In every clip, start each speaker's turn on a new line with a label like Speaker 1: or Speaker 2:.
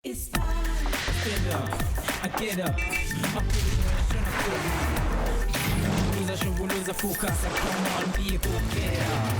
Speaker 1: It's fine. Stand up, I get up. Lose focus, come on, people, get up.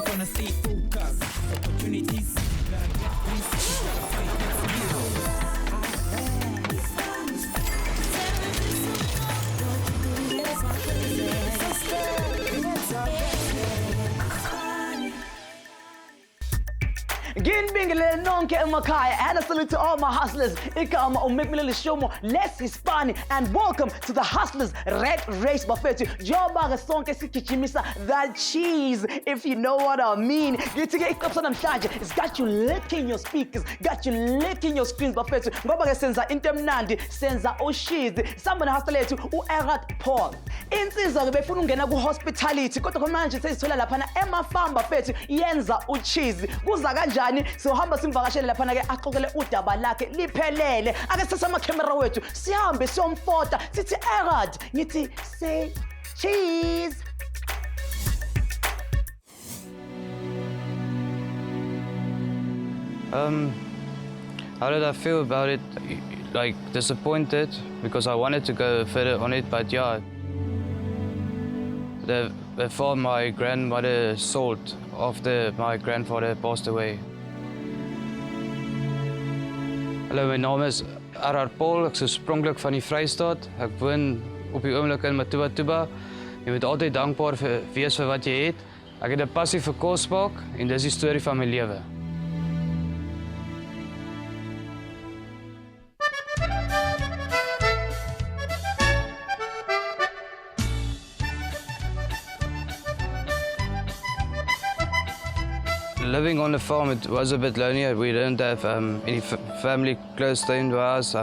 Speaker 1: Gonna stay focused. Opportunities, gotta get this, gotta fight
Speaker 2: Ginbingile nonke emakaya, and a salute to all my hustlers. Ikama umekmilele shomo less Hispani, and welcome to the Hustlers Red Race Buffet. Jobaga sonke sikichimisa that cheese, if you know what I mean. It's got you licking your speakers, got you licking your screens buffet. Ngoba senza intemnandi, senza oshizi. Somebody hustle lethu Erhart Paul. Insizwa ke befuna ungena ku hospitality, kodwa manje sesithola lapha ema-farm buffet yenza ucheese. Kuza kanjani? Sohamba simvakashele lapha ke axoxele udaba lakhe liphelele. Ake sithatha ama-camera wethu sihambe siyomfota sithi Erhart, ngithi say cheese.
Speaker 3: How did I feel about it? Like disappointed because I wanted to go further on it, but yeah, the farm my grandmother sold after my grandfather passed away. Hallo, my naam is Erhart Paul. Ek is oorspronklik van die Vrystaat. Ek woon op die oomblik in Matubtuba. Jy moet altyd dankbaar wees vir wat jy het. Ek het 'n passie vir kos maak en dis die storie van my lewe. Living on the farm, it was a bit lonely. We didn't have any family close to us.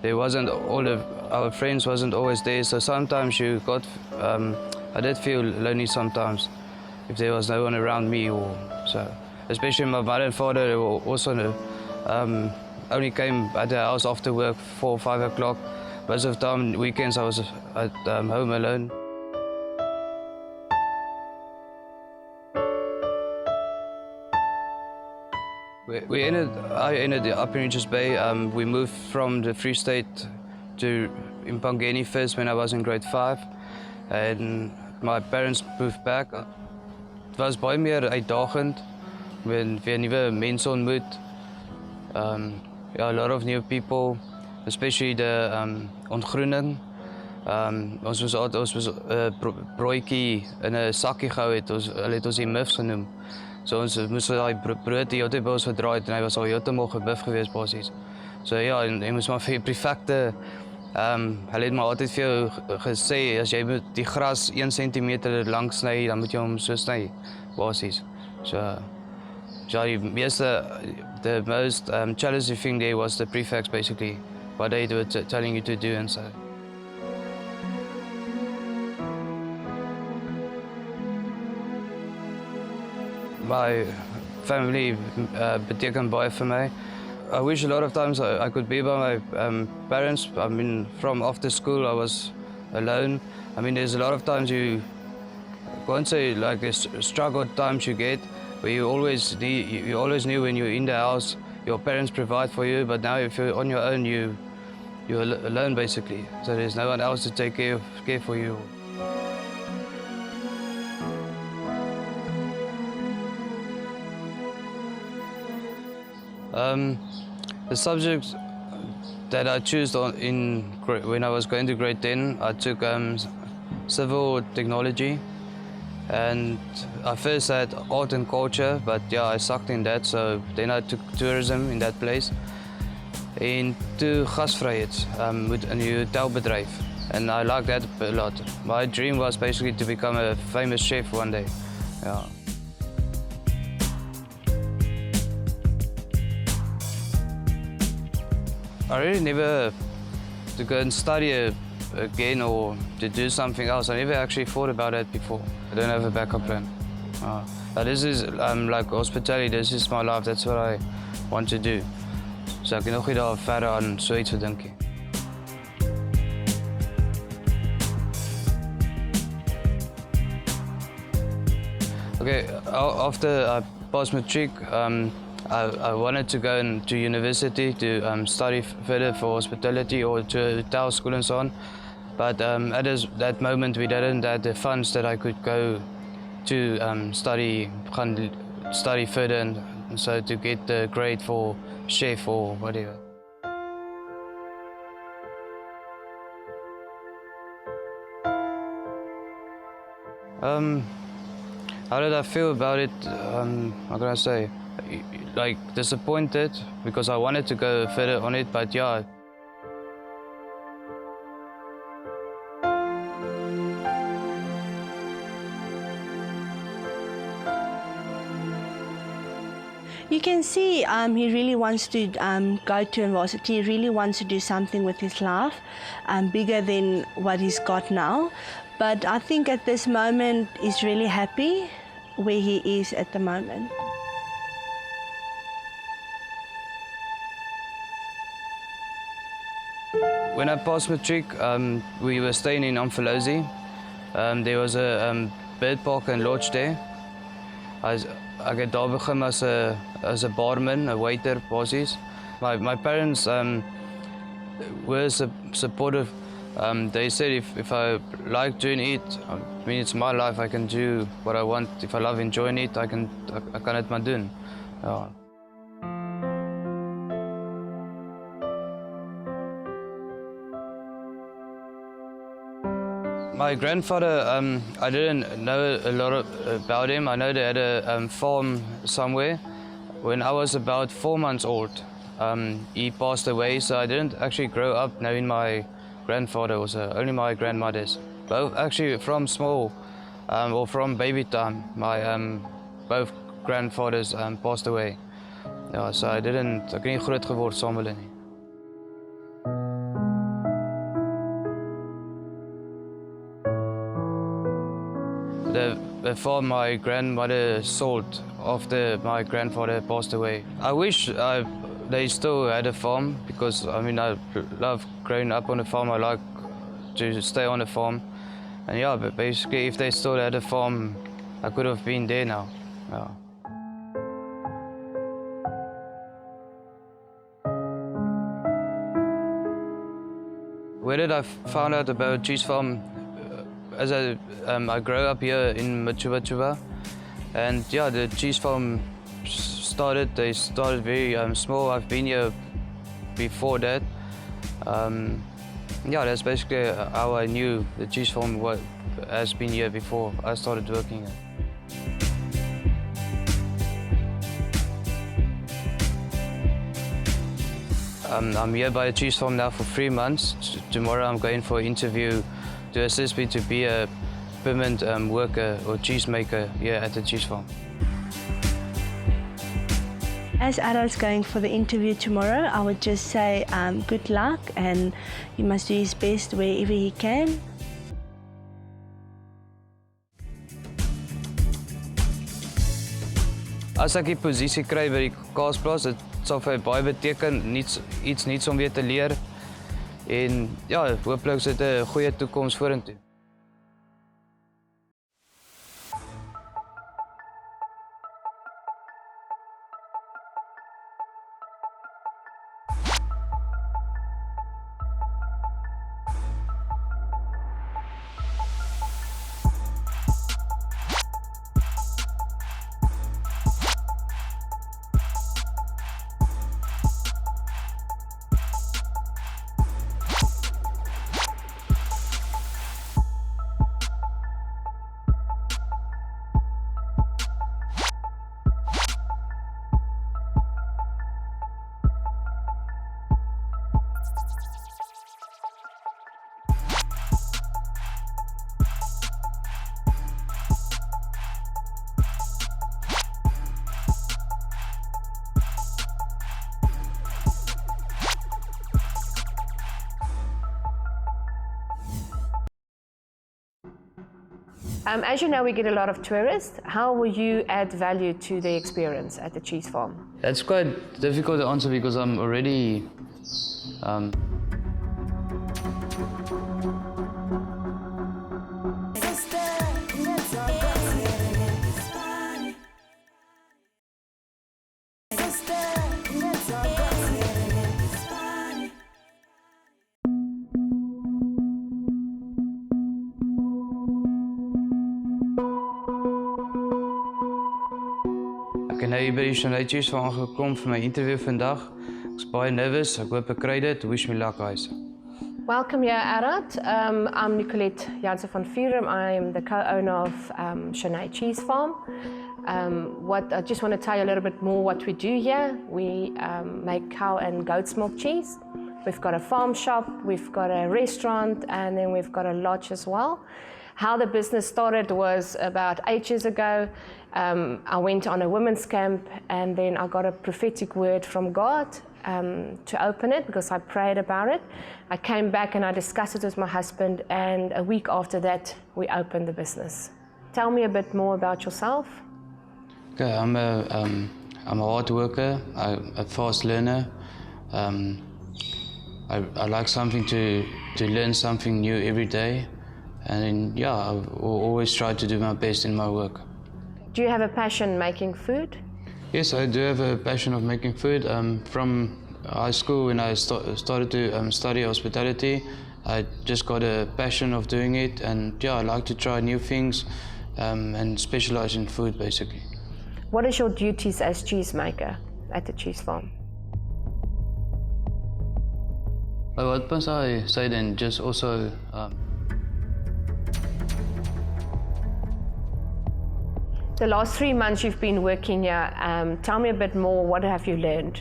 Speaker 3: There wasn't our friends wasn't always there. So sometimes you got, I did feel lonely sometimes if there was no one around me, or so. Especially my mother and father also only came at the house after work 4 or 5 o'clock. Most of the time, weekends I was at home alone. I ended up in Richards Bay. We moved from the Free State to Mpangeni first when I was in grade 5, and my parents moved back. It was baie meer uitdagend when weer nuwe mense ontmoet. Yeah, a lot of new people, especially the ontgroening. Ons was broodjie in 'n sakkie gehou het. Hulle het ons die muffs genoem. So ons moes daai brood die hele by ons gedraai het en hy was al heeltemal gebif geweest basies. So ja, en jy moes maar vir die perfekte, hulle het maar altyd vir jou gesê, as jy moet die gras 1 centimeter lank sny, dan moet jy hom so sny basies. So ja, the most challenging thing there was the prefects basically, what they were telling you to do and so. My family beteken baie vir my. I wish a lot of times I could be by my parents. I mean, from after school I was alone. I mean, there's a lot of times I won't say like this struggled times you get, where you always knew when you're in the house, your parents provide for you, but now if you're on your own, you're alone basically. So there's no one else to take care for you. The subject that I chose when I was going to grade 10, I took civil technology, and I first had art and culture, but yeah, I sucked in that, so then I took tourism in that place. En toe gasvryheid met 'n hotelbedryf, and I liked that a lot. My dream was basically to become a famous chef one day. Yeah. I really never to go and study again or to do something else. I never actually thought about it before. I don't have a backup plan. But this is like hospitality. This is my life. That's what I want to do. So ek kan nog nie daar verder aan so iets dink nie. Okay, after I passed matric, I wanted to go to university to study further for hospitality or to a hotel school and so on. But at that moment we didn't have the funds that I could go to study further and so to get the grade for chef or whatever. How did I feel about it? How can I say? Like disappointed because I wanted to go further on it, but yeah.
Speaker 4: You can see he really wants to go to university. He really wants to do something with his life, bigger than what he's got now. But I think at this moment he's really happy where he is at the moment.
Speaker 3: When I passed matric, we were staying in Amphalosi. There was a bird park and lodge there. I het daar begin as a barman, a waiter, basies. My parents were supportive. They said if I like doing it, I mean it's my life, I can do what I want. If I love enjoying it, I kan het maar doen. Ja. My grandfather, I didn't know a lot about him. I know they had a farm somewhere. When I was about 4 months old, he passed away, so I didn't actually grow up knowing my grandfather. It was only my grandmothers. Both actually from small, or from baby time, my both grandfathers passed away. Yeah, so I didn't. Ek het nie groot geword saam met hulle nie. The farm my grandmother sold after my grandfather passed away. I wish they still had a farm because I mean I love growing up on a farm. I like to stay on a farm, and yeah, but basically if they still had a farm, I could have been there now. Yeah. Where did I find out about Cheese Farm? As I grew up here in Matubtuba, and yeah, the cheese farm started. They started very small. I've been here before that. Yeah, that's basically how I knew the cheese farm has been here before I started working here. I'm here by the cheese farm now for 3 months. Tomorrow I'm going for an interview to assist me to be a permanent worker or cheesemaker here at the cheese farm.
Speaker 4: As Erhart's going for the interview tomorrow, I would just say good luck, and he must do his best wherever he can.
Speaker 3: As ek die posisie kry by die kaasplaas, dit sal vir my baie beteken, iets nuuts om weer te leer. En ja, hooplik is dit 'n goeie toekoms vorentoe.
Speaker 5: As you know, we get a lot of tourists. How will you add value to the experience at the cheese farm?
Speaker 3: That's quite difficult to answer because I'm already Ek het nou hier by die Chane Cheese Farm aangekom vir my interview vandag. Ek's baie nervous. Ek hoop ek kry dit. Wish me luck, guys.
Speaker 5: Welcome here, Erhart. I'm Nicolette Jansen van Vuren. I am the co-owner of Chane Cheese Farm. What I just want to tell you a little bit more what we do here. We make cow and goat's milk cheese. We've got a farm shop, we've got a restaurant, and then we've got a lodge as well. How the business started was about 8 years ago. I went on a women's camp, and then I got a prophetic word from God to open it because I prayed about it. I came back and I discussed it with my husband, and a week after that, we opened the business. Tell me a bit more about yourself.
Speaker 3: Okay, I'm a hard worker, a fast learner. I like something to learn something new every day, and then, yeah, I will always try to do my best in my work.
Speaker 5: Do you have a passion making food?
Speaker 3: Yes, I do have a passion of making food. From high school, when I started to study hospitality, I just got a passion of doing it, and yeah, I like to try new things and specialize in food, basically.
Speaker 5: What is your duties as cheesemaker at the cheese farm?
Speaker 3: What must I say then? Just also
Speaker 5: The last 3 months you've been working here, tell me a bit more, what have you learned?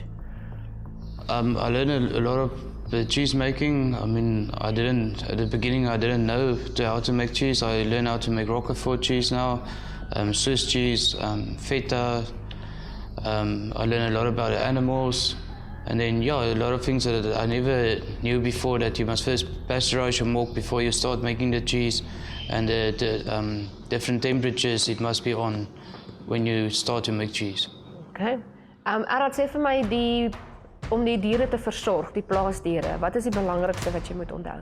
Speaker 3: I learned a lot of the cheese making. I mean, at the beginning I didn't know how to make cheese. I learned how to make Roquefort cheese now, Swiss cheese, feta. I learned a lot about the animals. And then, yeah, a lot of things that I never knew before, that you must first pasteurize your milk before you start making the cheese, and the different temperatures it must be on when you start to make cheese.
Speaker 5: Okay. Erhart, sê vir my, om die diere te versorg, die plaasdiere, wat is die belangrikste wat jy moet onthou?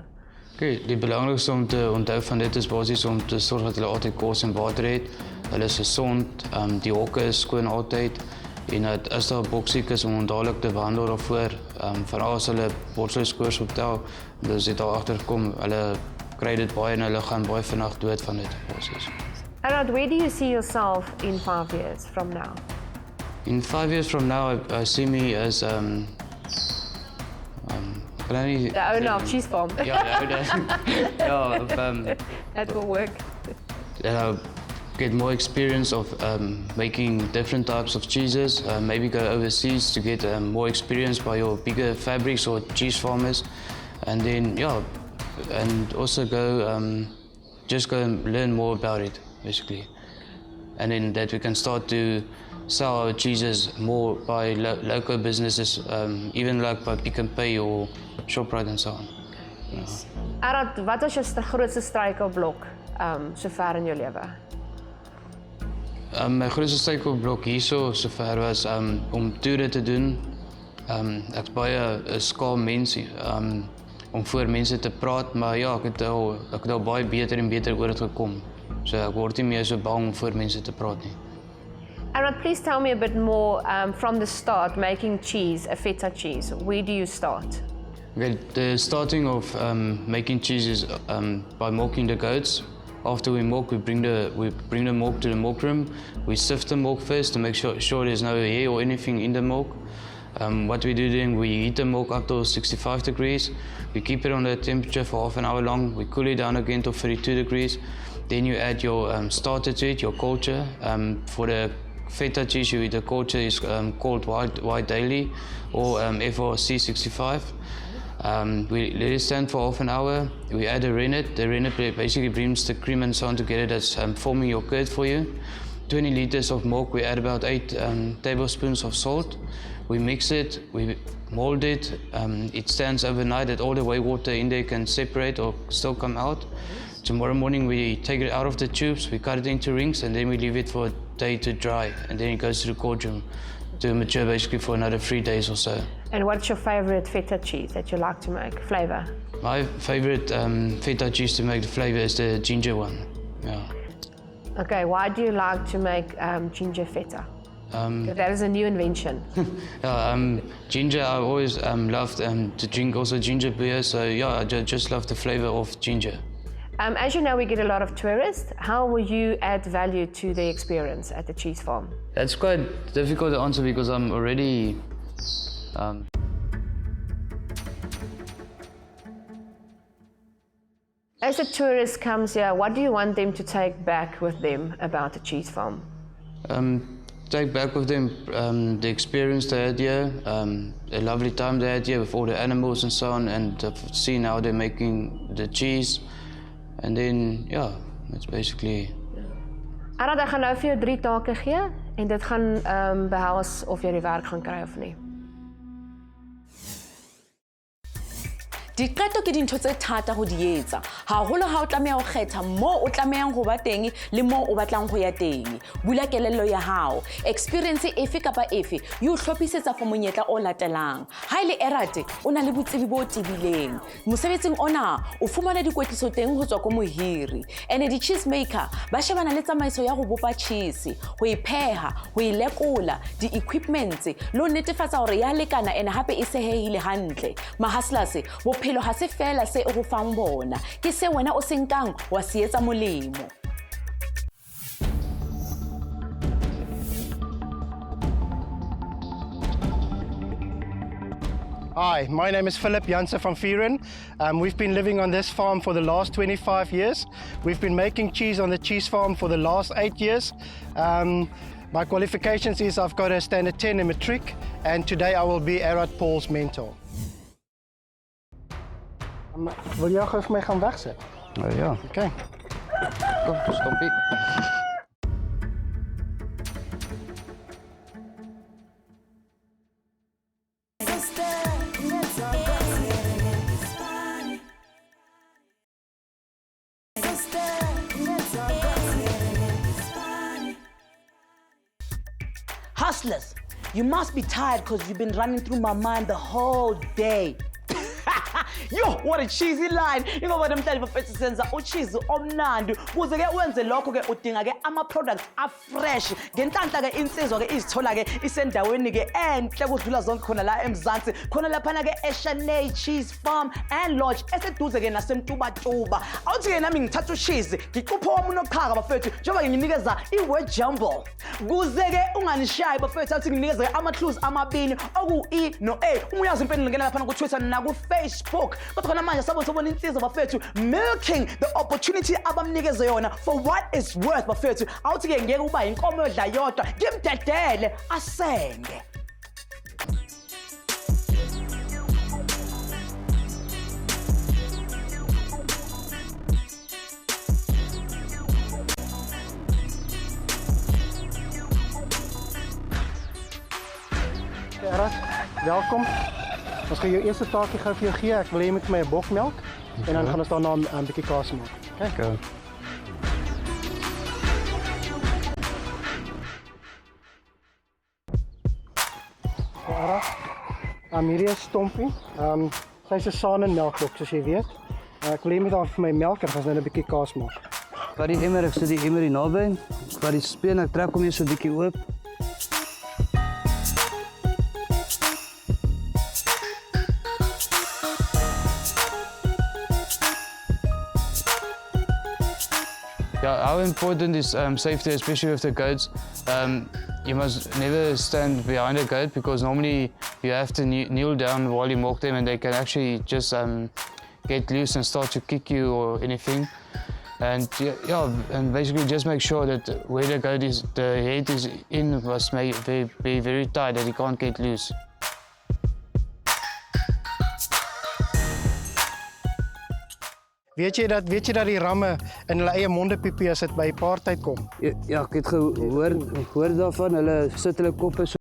Speaker 3: Okay, die belangrikste om te onthou van dit is basies om te sorg dat hulle altyd kos en water het. Hulle is gesond, die hokke is skoon altyd. En as daar boksiek is, om ondadelik te behandel daarvoor, veral as hulle borstelskoors optel, dus dit al agterkom, hulle kry dit baie en hulle gaan baie vinnig dood van dit.
Speaker 5: Erhart, where do you see yourself in 5 years from now?
Speaker 3: In 5 years from now, I see me as
Speaker 5: The owner of Cheese Farm.
Speaker 3: Yeah, the owner.
Speaker 5: That will work.
Speaker 3: Get more experience of making different types of cheeses, maybe go overseas to get more experience by your bigger fabrics or cheese farmers, and then, yeah, and also just go and learn more about it, basically. And then that we can start to sell our cheeses more by local businesses, even like by Pick n Pay or ShopRite and so on.
Speaker 5: Yes. Erhart, wat was jou grootste struikelblok sover in jou lewe?
Speaker 3: My grootste struikelblok hierso sover was om toere te doen. Ek's baie 'n skaam mens om voor mense te praat, maar ja, ek het al baie beter en beter oor dit gekom. So ek word nie meer so bang om voor mense te praat nie.
Speaker 5: Erhart, please tell me a bit more from the start, making cheese, a feta cheese. Where do you start?
Speaker 3: Okay, the starting of making cheese is by milking the goats. After we milk, we bring the milk to the milk room. We sift the milk first to make sure there's no hair or anything in the milk. What we do then, we heat the milk up to 65 degrees. We keep it on that temperature for half an hour long. We cool it down again to 32 degrees. Then you add your starter to it, your culture. For the feta cheese, the culture is called white daily or FRC 65. We let it stand for half an hour. We add a rennet. The rennet basically brings the cream and so on together, that's forming your curd for you. 20 liters of milk, we add about 8 tablespoons of salt. We mix it, we mold it. It stands overnight that all the whey water in there can separate or still come out. Tomorrow morning we take it out of the tubes, we cut it into rings, and then we leave it for a day to dry. And then it goes to the cold room to mature basically for another 3 days or so.
Speaker 5: And what's your favorite feta cheese that you like to make, flavor?
Speaker 3: My favorite feta cheese to make the flavor is the ginger one. Yeah.
Speaker 5: Okay, why do you like to make ginger feta? That is a new invention.
Speaker 3: Ginger, I always loved to drink also ginger beer, so yeah, I just love the flavor of ginger.
Speaker 5: As you know, we get a lot of tourists. How will you add value to the experience at the cheese farm?
Speaker 3: It's quite difficult to answer because I'm already
Speaker 5: As a tourist comes here, what do you want them to take back with them about the cheese farm?
Speaker 3: take back with them the experience they had here, a lovely time they had here with all the animals and so on, and seeing how they're making the cheese. And then, yeah, that's basically...
Speaker 5: Erhart, ek gaan nou vir jou 3 take gee en dit gaan behels of jy die werk gaan kry of nie.
Speaker 6: Diqeto ke dintho tse thata ho di etsa haholo ha o tlameha ho kgetha mo o tlamehang ho ba teng le mo o batlang ho ya teng bula kelello ya hao experience efe kapa efe yo hlophisetsa for monyetla o latelang ha ile Erhart o na le botsebi bo tibileng mosebetsing ona o fumana dikwetliso teng ho tswa ko mohiri ene di cheesemaker ba shebana le tsamaiso ya ho bopa cheese ho ipeha ho ilekola di equipments lo netefatsa hore ya lekana ene hape e sehehile hantle mahaslas bophelo ha se fela se o go fang bona ke se wena o senkang wa se etsa molemo.
Speaker 7: Hi, my name is Philip Jansen from Vieren. We've been living on this farm for the last 25 years. We've been making cheese on the cheese farm for the last 8 years. My qualifications is I've got a standard 10 in matric, and today I will be Erhart Paul's mentor. Wil jy gou vir my gaan wegsit?
Speaker 3: Ja.
Speaker 7: Okay.
Speaker 3: Kom, stompie.
Speaker 2: Hustlers, you must be tired because you've been running through my mind the whole day. Yo, what a cheesy line. Ingoba namhlanje bafethu senza ucheese omnandi. Kuze ke wenze lokho ke udinga ke ama products a fresh. Ngenhlanhla ke insizwa ke izithola ke isendaweni ke enhle kudlula zonke khona la eMzansi. Khona lapha ke Chane Cheese Farm and Lodge eseduze ke naseMtubatuba. Awuthi ke nami ngithatha ucheese, ngiqupha wami unoqhaka bafethu njengoba nginikeza iword jumble. Kuze ke unganishayi bafethu athi nginikeza ke ama clues amabini oku E no A. Uma uyazi impendulo ngena lapha ku Twitter na ku Facebook. But khona manje sabona insizwa bafethu milking the opportunity abamnikeze yona for what it's worth bafethu. Awuthi ke ngeke uba inkomo yodla yodwa ngimdedele asenge.
Speaker 7: Erhart, welkom. Ons gaan jou eerste taakie gou vir jou gee. Ek wil hê jy moet my 'n bokmelk en dan gaan ons daarna 'n bietjie kaas maak. Okay. Erhart, hierdie is stompie. Sy's 'n saan en melkblok soos jy weet. Ek wil hê jy moet daar vir my melk en gaan ons nou 'n bietjie kaas maak.
Speaker 3: Vat die emmer, ek sit die emmer hier naby. Vat die speen, ek trek hom hier so 'n bietjie oop. Yeah, how important is safety, especially with the goats? You must never stand behind a goat because normally you have to kneel down while you milk them and they can actually just get loose and start to kick you or anything. And yeah, and basically just make sure that where the goat is, the head is in must be very tight that he can't get loose.
Speaker 7: Weet jy dat die ramme in hulle eie monde piepie as dit by paartyd kom?
Speaker 3: Ja, ek het gehoor daarvan. Hulle sit hulle koppe so